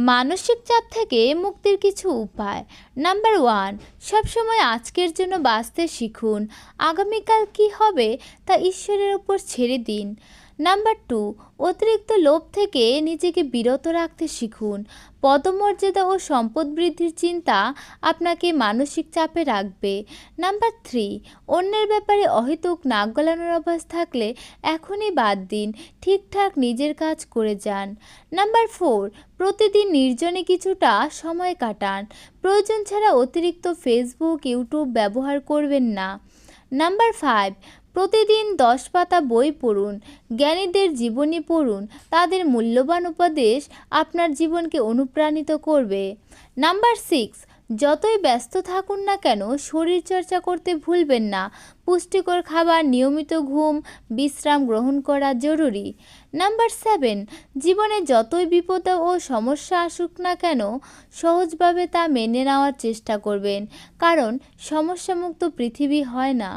মানসিক চাপ থেকে মুক্তির কিছু উপায়। নাম্বার 1, সবসময় আজকের জন্য বাঁচতে শিখুন। আগামীকাল কি হবে তা ঈশ্বরের উপর ছেড়ে দিন। নাম্বার 2, অতিরিক্ত লোভ থেকে নিজেকে বিরত রাখতে শিখুন। পদমর্যাদা ও সম্পদ বৃদ্ধির চিন্তা আপনাকে মানসিক চাপে রাখবে। নাম্বার 3, অন্যের ব্যাপারে অহেতুক নাক গলানোর অভ্যাস থাকলে এখনই বাদ দিন, ঠিকঠাক নিজের কাজ করে যান। নাম্বার 4, প্রতিদিন নির্জনে কিছুটা সময় কাটান। প্রয়োজন ছাড়া অতিরিক্ত ফেসবুক, ইউটিউব ব্যবহার করবেন না। নাম্বার 5, প্রতিদিন 10 পাতা বই পড়ুন। জ্ঞানীদের জীবনী পড়ুন, তাদের মূল্যবান উপদেশ আপনার জীবনকে অনুপ্রাণিত করবে। নাম্বার 6, যতই ব্যস্ত থাকুন না কেন শরীরচর্চা করতে ভুলবেন না। পুষ্টিকর খাবার, নিয়মিত ঘুম, বিশ্রাম গ্রহণ করা জরুরি। নাম্বার 7, জীবনে যতই বিপদ ও সমস্যা আসুক না কেন সহজভাবে তা মেনে নেওয়ার চেষ্টা করবেন, কারণ সমস্যামুক্ত পৃথিবী হয় না।